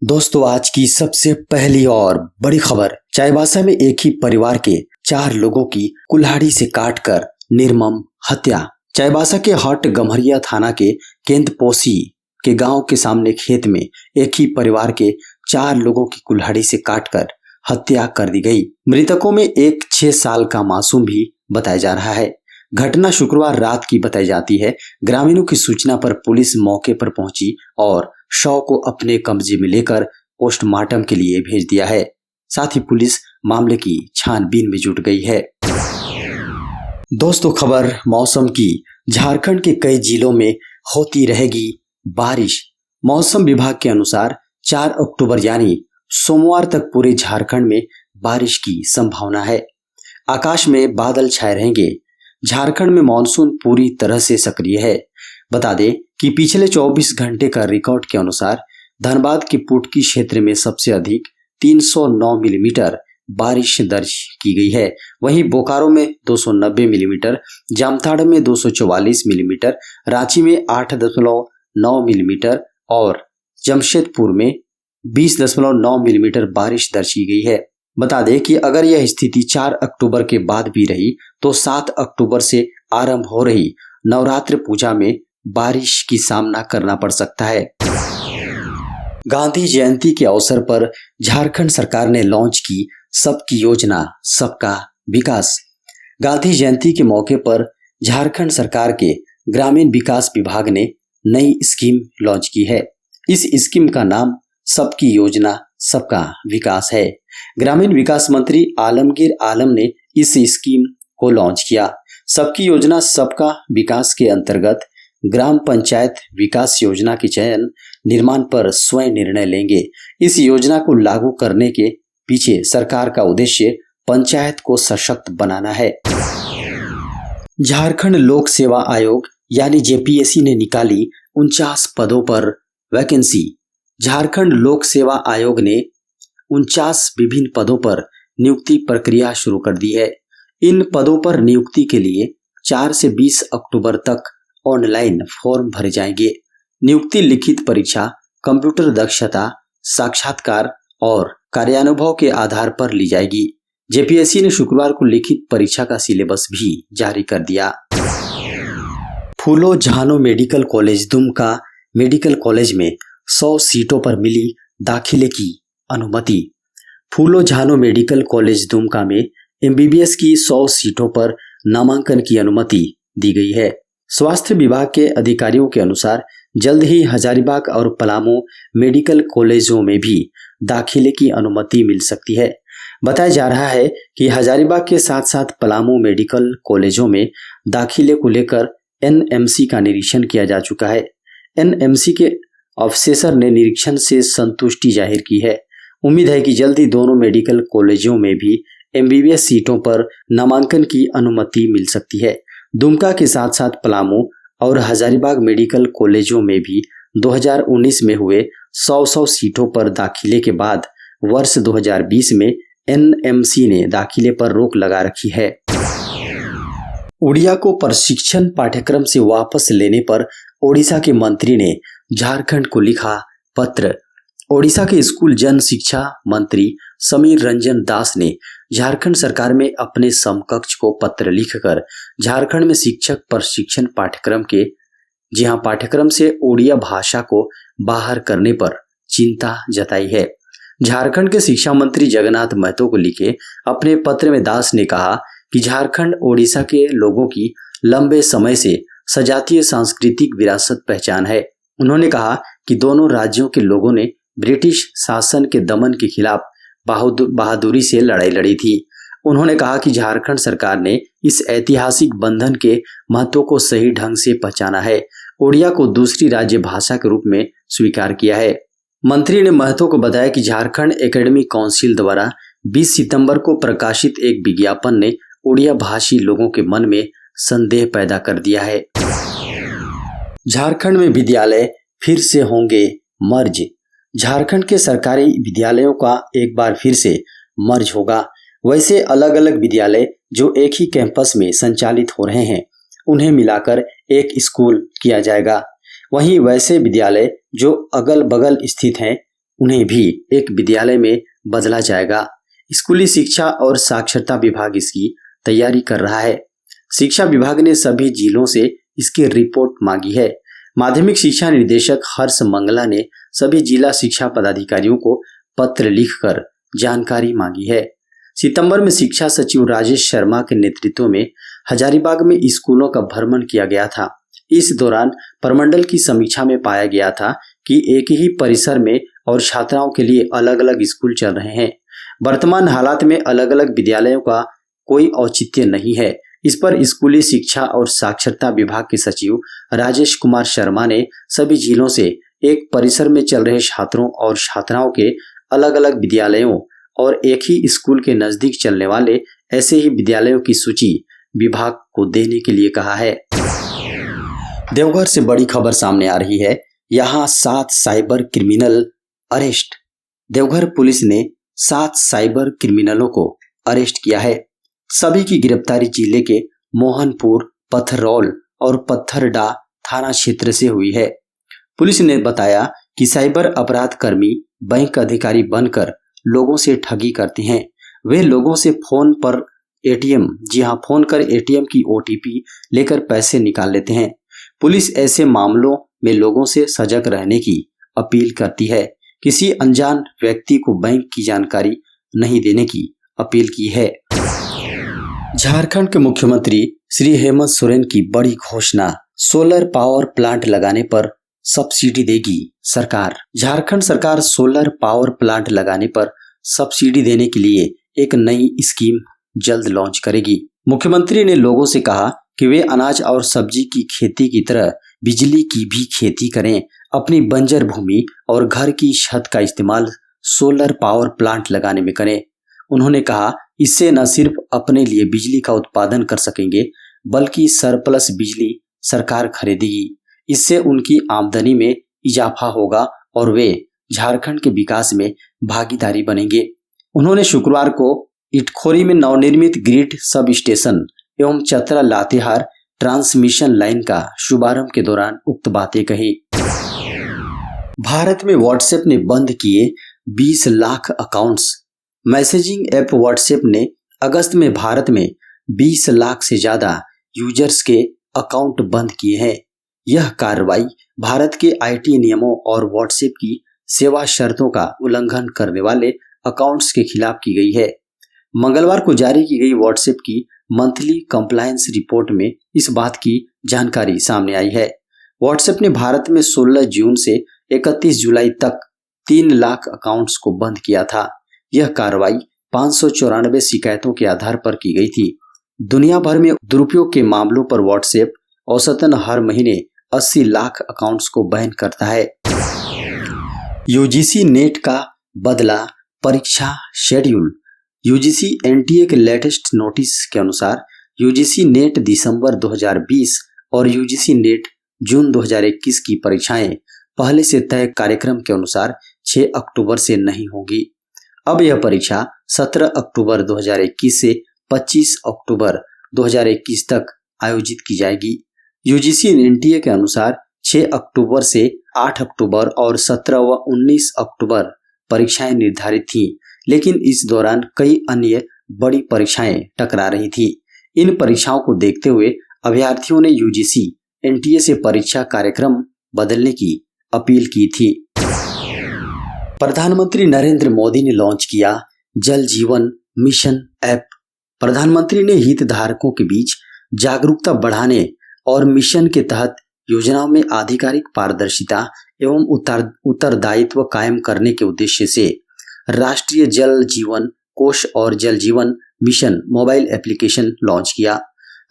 दोस्तों, आज की सबसे पहली और बड़ी खबर। चाईबासा में एक ही परिवार के 4 लोगों की कुल्हाड़ी से काटकर निर्मम हत्या। चाईबासा के हट गम्हरिया थाना के केंदपोसी के गांव के सामने खेत में एक ही परिवार के 4 लोगों की कुल्हाड़ी से काटकर हत्या कर दी गई। मृतकों में एक 6 साल का मासूम भी बताया जा रहा है। घटना शुक्रवार रात की बताई जाती है। ग्रामीणों की सूचना पर पुलिस मौके पर पहुंची और शव को अपने कब्जे में लेकर पोस्टमार्टम के लिए भेज दिया है। साथ ही पुलिस मामले की छानबीन में जुट गई है। दोस्तों, खबर मौसम की। झारखंड के कई जिलों में होती रहेगी बारिश। मौसम विभाग के अनुसार 4 अक्टूबर यानी सोमवार तक पूरे झारखंड में बारिश की संभावना है। आकाश में बादल छाए रहेंगे। झारखंड में मानसून पूरी तरह से सक्रिय है। बता दें कि पिछले 24 घंटे का रिकॉर्ड के अनुसार धनबाद के पुटकी क्षेत्र में सबसे अधिक 309 मिलीमीटर बारिश दर्ज की गई है। वहीं बोकारो में 290 मिलीमीटर, जामताड़ा में 244 मिलीमीटर, रांची में 8.9 मिलीमीटर और जमशेदपुर में 20.9 मिलीमीटर बारिश दर्ज की गई है। बता दें कि अगर यह स्थिति 4 अक्टूबर के बाद भी रही तो 7 अक्टूबर से आरंभ हो रही नवरात्र पूजा में बारिश की सामना करना पड़ सकता है। गांधी जयंती के अवसर पर झारखंड सरकार ने लॉन्च की सबकी योजना सबका विकास। गांधी जयंती के मौके पर झारखंड सरकार के ग्रामीण विकास विभाग ने नई स्कीम लॉन्च की है। इस स्कीम का नाम सबकी योजना सबका विकास है। ग्रामीण विकास मंत्री आलमगीर आलम ने इस स्कीम को लॉन्च किया। सबकी योजना सबका विकास के अंतर्गत ग्राम पंचायत विकास योजना के चयन निर्माण पर स्वयं निर्णय लेंगे। इस योजना को लागू करने के पीछे सरकार का उद्देश्य पंचायत को सशक्त बनाना है। झारखंड लोक सेवा आयोग यानी जेपीएससी ने निकाली 49 पदों पर वैकेंसी। झारखंड लोक सेवा आयोग ने 49 विभिन्न पदों पर नियुक्ति प्रक्रिया शुरू कर दी है। इन पदों पर नियुक्ति के लिए 4 से 20 अक्टूबर तक ऑनलाइन फॉर्म भरे जाएंगे। नियुक्ति लिखित परीक्षा, कंप्यूटर दक्षता, साक्षात्कार और कार्यानुभव के आधार पर ली जाएगी। जेपीएससी ने शुक्रवार को लिखित परीक्षा का सिलेबस भी जारी कर दिया। फूलो झानो medical college Dumka medical college में 100 सीटों पर मिली दाखिले की अनुमति। फूलो झानो मेडिकल कॉलेज दुमका में एमबीबीएस की 100 सीटों पर नामांकन की अनुमति दी गई है। स्वास्थ्य विभाग के अधिकारियों के अनुसार जल्द ही हजारीबाग और पलामू मेडिकल कॉलेजों में भी दाखिले की अनुमति मिल सकती है। बताया जा रहा है कि हजारीबाग के साथ साथ पलामू मेडिकल कॉलेजों में दाखिले को लेकर एनएमसी का निरीक्षण किया जा चुका है। एनएमसी के अफसर ने निरीक्षण से संतुष्टि जाहिर की है। उम्मीद है कि जल्द ही दोनों मेडिकल कॉलेजों में भी एमबीबीएस सीटों पर नामांकन की अनुमति मिल सकती है। दुमका के साथ साथ पलामू और हजारीबाग मेडिकल कॉलेजों में भी 2019 में हुए 100 सीटों पर दाखिले के बाद वर्ष 2020 में एनएमसी ने दाखिले पर रोक लगा रखी है। उड़िया को प्रशिक्षण पाठ्यक्रम से वापस लेने पर ओडिशा के मंत्री ने झारखंड को लिखा पत्र। ओडिशा के स्कूल जन शिक्षा मंत्री समीर रंजन दास ने झारखंड सरकार में अपने समकक्ष को पत्र लिखकर झारखंड में शिक्षक प्रशिक्षण पाठ्यक्रम से ओडिया भाषा को बाहर करने पर चिंता जताई है। झारखंड के शिक्षा मंत्री जगन्नाथ महतो को लिखे अपने पत्र में दास ने कहा कि झारखंड ओडिशा के लोगों की लंबे समय से सजातीय सांस्कृतिक विरासत पहचान है। उन्होंने कहा कि दोनों राज्यों के लोगों ने ब्रिटिश शासन के दमन के खिलाफ बहादुरी से लड़ाई लड़ी थी। उन्होंने कहा कि झारखंड सरकार ने इस ऐतिहासिक बंधन के महत्व को सही ढंग से पहचाना है। ओडिया को दूसरी राज्य भाषा के रूप में स्वीकार किया है। मंत्री ने महतो को बताया कि झारखंड एकेडमिक काउंसिल द्वारा 20 सितंबर को प्रकाशित एक विज्ञापन ने ओडिया भाषी लोगों के मन में संदेह पैदा कर दिया है। झारखंड में विद्यालय फिर से होंगे मर्ज। झारखंड के सरकारी विद्यालयों का एक बार फिर से मर्ज होगा। वैसे अलग अलग विद्यालय जो एक ही कैंपस में संचालित हो रहे हैं उन्हें मिलाकर एक स्कूल किया जाएगा। वहीं वैसे विद्यालय जो अगल बगल स्थित हैं उन्हें भी एक विद्यालय में बदला जाएगा। स्कूली शिक्षा और साक्षरता विभाग इसकी तैयारी कर रहा है। शिक्षा विभाग ने सभी जिलों से इसकी रिपोर्ट मांगी है। माध्यमिक शिक्षा निदेशक हर्ष मंगला ने सभी जिला शिक्षा पदाधिकारियों को पत्र लिखकर जानकारी मांगी है। सितंबर में शिक्षा सचिव राजेश शर्मा के नेतृत्व में हजारीबाग में स्कूलों का भ्रमण किया गया था। इस दौरान प्रमंडल की समीक्षा में पाया गया था कि एक ही परिसर में और छात्राओं के लिए अलग अलग स्कूल चल रहे हैं। वर्तमान हालात में अलग अलग विद्यालयों का कोई औचित्य नहीं है। इस पर स्कूली शिक्षा और साक्षरता विभाग के सचिव राजेश कुमार शर्मा ने सभी जिलों से एक परिसर में चल रहे छात्रों और छात्राओं के अलग अलग विद्यालयों और एक ही स्कूल के नजदीक चलने वाले ऐसे ही विद्यालयों की सूची विभाग को देने के लिए कहा है। देवघर से बड़ी खबर सामने आ रही है। यहाँ 7 cyber criminal arrest. Deoghar police ने 7 साइबर क्रिमिनलों को अरेस्ट किया है। सभी की गिरफ्तारी जिले के मोहनपुर, पथरौल और पत्थरडा थाना क्षेत्र से हुई है। पुलिस ने बताया कि साइबर अपराध कर्मी बैंक अधिकारी बनकर लोगों से ठगी करते हैं। वे लोगों से फोन पर एटीएम, जी हां, फोन कर एटीएम की ओटीपी लेकर पैसे निकाल लेते हैं। पुलिस ऐसे मामलों में लोगों से सजग रहने की अपील करती है। किसी अनजान व्यक्ति को बैंक की जानकारी नहीं देने की अपील की है। झारखंड के मुख्यमंत्री श्री हेमंत सोरेन की बड़ी घोषणा, सोलर पावर प्लांट लगाने पर सब्सिडी देगी सरकार। झारखंड सरकार सोलर पावर प्लांट लगाने पर सब्सिडी देने के लिए एक नई स्कीम जल्द लॉन्च करेगी। मुख्यमंत्री ने लोगों से कहा कि वे अनाज और सब्जी की खेती की तरह बिजली की भी खेती करें। अपनी बंजर भूमि और घर की छत का इस्तेमाल सोलर पावर प्लांट लगाने में करें। उन्होंने कहा, इससे न सिर्फ अपने लिए बिजली का उत्पादन कर सकेंगे बल्कि सरप्लस बिजली सरकार खरीदेगी। इससे उनकी आमदनी में इजाफा होगा और वे झारखंड के विकास में भागीदारी बनेंगे। उन्होंने शुक्रवार को इटखोरी में नवनिर्मित ग्रिड सब स्टेशन एवं चतरा लातेहार ट्रांसमिशन लाइन का शुभारंभ के दौरान उक्त बातें कही। भारत में व्हाट्सएप ने बंद किए 20 lakh accounts. Messaging app WhatsApp ने अगस्त में भारत में 20 लाख से ज्यादा यूजर्स के अकाउंट बंद किए हैं। यह कार्रवाई भारत के आईटी नियमों और व्हाट्सएप की सेवा शर्तों का उल्लंघन करने वाले अकाउंट्स के खिलाफ की गई है। मंगलवार को जारी की गई व्हाट्सएप की मंथली कंप्लायंस रिपोर्ट में इस बात की जानकारी सामने आई है। व्हाट्सएप ने भारत में 16 जून से 31 जुलाई तक 3 लाख अकाउंट्स को बंद किया था। यह कार्रवाई 594 शिकायतों के आधार पर की गई थी। दुनिया भर में दुरुपयोग के मामलों पर व्हाट्सएप औसतन हर महीने 80 लाख अकाउंट्स को बैन करता है। यूजीसी नेट का बदला परीक्षा शेड्यूल। यूजीसी एनटीए के लेटेस्ट नोटिस के अनुसार यूजीसी नेट दिसंबर 2020 और यूजीसी नेट जून 2021 की परीक्षाएं पहले से तय कार्यक्रम के अनुसार 6 अक्टूबर से नहीं होगी। अब यह परीक्षा 17 अक्टूबर 2021 से 25 अक्टूबर 2021 तक आयोजित की जाएगी। यूजीसी एनटीए के अनुसार 6 अक्टूबर से 8 अक्टूबर और 17 व 19 अक्टूबर परीक्षाएं निर्धारित थीं, लेकिन इस दौरान कई अन्य बड़ी परीक्षाएं टकरा रही थी। इन परीक्षाओं को देखते हुए अभ्यर्थियों ने यूजीसी एनटीए से परीक्षा कार्यक्रम बदलने की अपील की थी। प्रधानमंत्री नरेंद्र मोदी ने लॉन्च किया जल जीवन मिशन ऐप। प्रधानमंत्री ने हितधारकों के बीच जागरूकता बढ़ाने और मिशन के तहत योजनाओं में आधिकारिक पारदर्शिता एवं उत्तरदायित्व कायम करने के उद्देश्य से राष्ट्रीय जल जीवन कोष और जल जीवन मिशन मोबाइल एप्लीकेशन लॉन्च किया।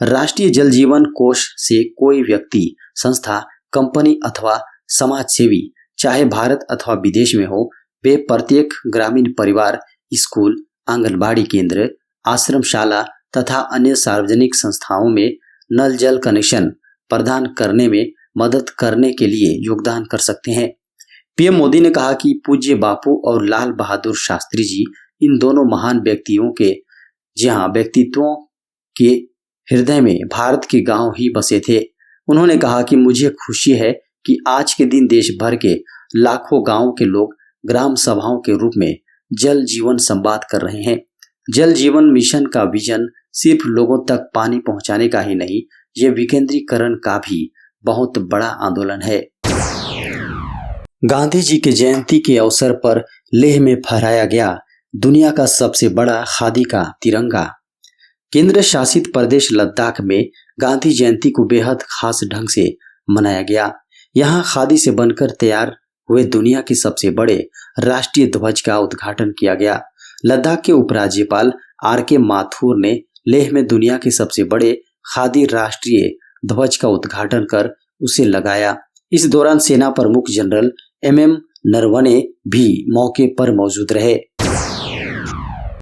राष्ट्रीय जल जीवन कोष से कोई व्यक्ति, संस्था, कंपनी अथवा समाज सेवी चाहे भारत अथवा विदेश में हो, वे प्रत्येक ग्रामीण परिवार, स्कूल, आंगनबाड़ी केंद्र, आश्रमशाला तथा अन्य सार्वजनिक संस्थाओं में नल जल कनेक्शन प्रदान करने में मदद करने के लिए योगदान कर सकते हैं। पीएम मोदी ने कहा कि पूज्य बापू और लाल बहादुर शास्त्री जी इन दोनों महान व्यक्तियों के व्यक्तित्वों के हृदय में भारत के गांव ही बसे थे। उन्होंने कहा कि मुझे खुशी है कि आज के दिन देश भर के लाखों गांवों के लोग ग्राम सभाओं के रूप में जल जीवन संवाद कर रहे हैं। जल जीवन मिशन का विजन सिर्फ लोगों तक पानी पहुंचाने का ही नहीं, ये विकेंद्रीकरण का भी बहुत बड़ा आंदोलन है। गांधी जी की जयंती के अवसर पर लेह में फहराया गया दुनिया का सबसे बड़ा खादी का तिरंगा। केंद्र शासित प्रदेश लद्दाख में गांधी जयंती को बेहद खास ढंग से मनाया गया। यहाँ खादी से बनकर तैयार हुए दुनिया के सबसे बड़े राष्ट्रीय ध्वज का उद्घाटन किया गया। लद्दाख के उपराज्यपाल आर.के. माथुर ने लेह में दुनिया के सबसे बड़े खादी राष्ट्रीय ध्वज का उद्घाटन कर उसे लगाया। इस दौरान सेना प्रमुख जनरल एम.एम. नरवणे भी मौके पर मौजूद रहे।